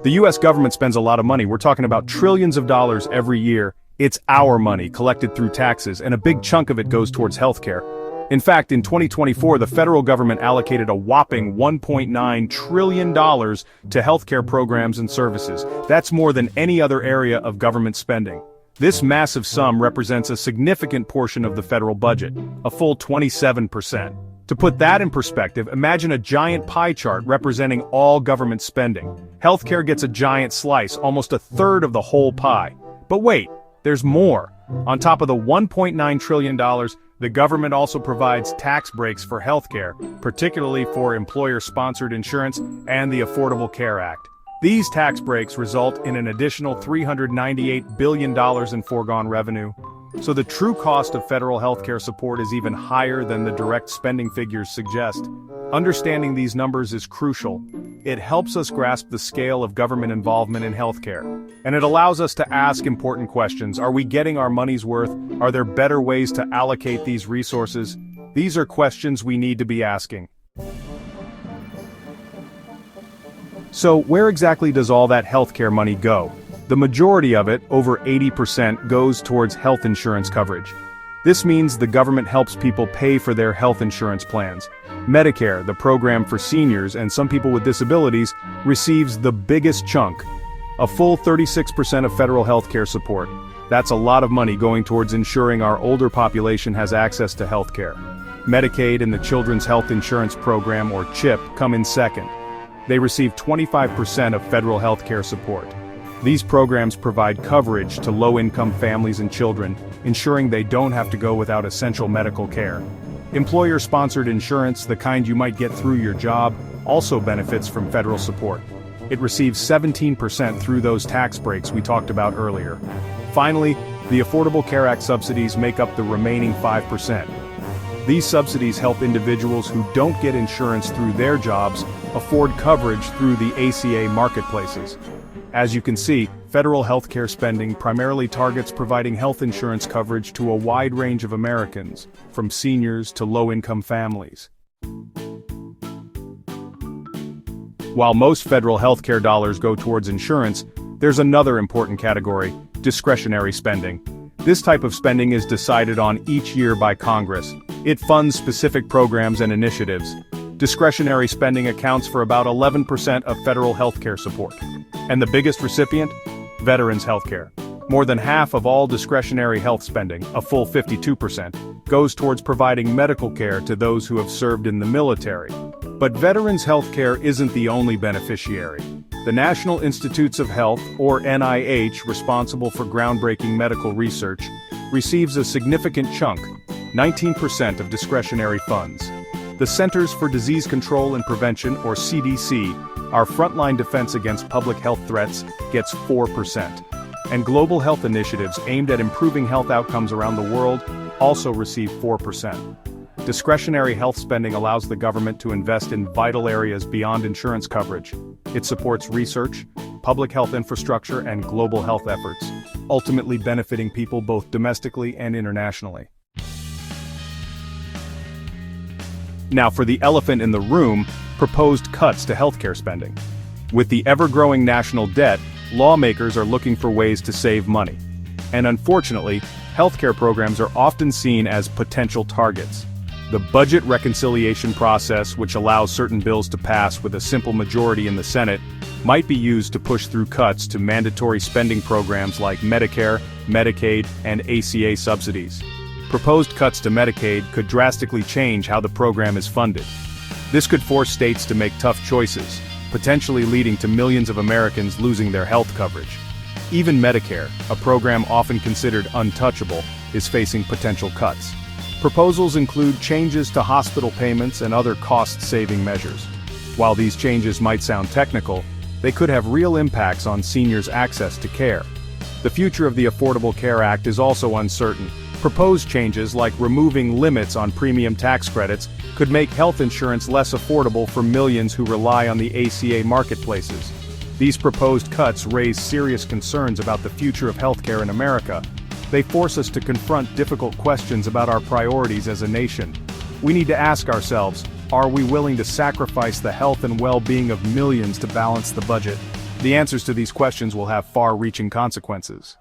The US government spends a lot of money. We're talking about trillions of dollars every year. It's our money collected through taxes, and a big chunk of it goes towards healthcare. In fact, in 2024, the federal government allocated a whopping $1.9 trillion to healthcare programs and services. That's more than any other area of government spending. This massive sum represents a significant portion of the federal budget, a full 27%. To put that in perspective, imagine a giant pie chart representing all government spending. Healthcare gets a giant slice, almost a third of the whole pie. But wait, there's more. On top of the $1.9 trillion, the government also provides tax breaks for healthcare, particularly for employer-sponsored insurance and the Affordable Care Act. These tax breaks result in an additional $398 billion in foregone revenue. So the true cost of federal healthcare support is even higher than the direct spending figures suggest. Understanding these numbers is crucial. It helps us grasp the scale of government involvement in healthcare. And it allows us to ask important questions. Are we getting our money's worth? Are there better ways to allocate these resources? These are questions we need to be asking. So where exactly does all that healthcare money go? The majority of it, over 80%, goes towards health insurance coverage. This means the government helps people pay for their health insurance plans. Medicare, the program for seniors and some people with disabilities, receives the biggest chunk, a full 36% of federal healthcare support. That's a lot of money going towards ensuring our older population has access to healthcare. Medicaid and the Children's Health Insurance Program, or CHIP, come in second. They receive 25% of federal healthcare support. These programs provide coverage to low-income families and children, ensuring they don't have to go without essential medical care. Employer-sponsored insurance, the kind you might get through your job, also benefits from federal support. It receives 17% through those tax breaks we talked about earlier. Finally, the Affordable Care Act subsidies make up the remaining 5%. These subsidies help individuals who don't get insurance through their jobs afford coverage through the ACA marketplaces. As you can see, federal healthcare spending primarily targets providing health insurance coverage to a wide range of Americans, from seniors to low-income families. While most federal healthcare dollars go towards insurance, there's another important category: discretionary spending. This type of spending is decided on each year by Congress. It funds specific programs and initiatives. Discretionary spending accounts for about 11% of federal healthcare support. And the biggest recipient? Veterans healthcare. More than half of all discretionary health spending, a full 52%, goes towards providing medical care to those who have served in the military. But veterans healthcare isn't the only beneficiary. The National Institutes of Health, or NIH, responsible for groundbreaking medical research, receives a significant chunk, 19% of discretionary funds. The Centers for Disease Control and Prevention, or CDC, our frontline defense against public health threats, gets 4%. And global health initiatives aimed at improving health outcomes around the world also receive 4%. Discretionary health spending allows the government to invest in vital areas beyond insurance coverage. It supports research, public health infrastructure, and global health efforts, ultimately benefiting people both domestically and internationally. Now for the elephant in the room, proposed cuts to healthcare spending. With the ever-growing national debt, lawmakers are looking for ways to save money. And unfortunately, healthcare programs are often seen as potential targets. The budget reconciliation process, which allows certain bills to pass with a simple majority in the Senate, might be used to push through cuts to mandatory spending programs like Medicare, Medicaid, and ACA subsidies. Proposed cuts to Medicaid could drastically change how the program is funded. This could force states to make tough choices, potentially leading to millions of Americans losing their health coverage. Even Medicare, a program often considered untouchable, is facing potential cuts. Proposals include changes to hospital payments and other cost-saving measures. While these changes might sound technical, they could have real impacts on seniors' access to care. The future of the Affordable Care Act is also uncertain. Proposed changes like removing limits on premium tax credits could make health insurance less affordable for millions who rely on the ACA marketplaces. These proposed cuts raise serious concerns about the future of healthcare in America. They force us to confront difficult questions about our priorities as a nation. We need to ask ourselves, are we willing to sacrifice the health and well-being of millions to balance the budget? The answers to these questions will have far-reaching consequences.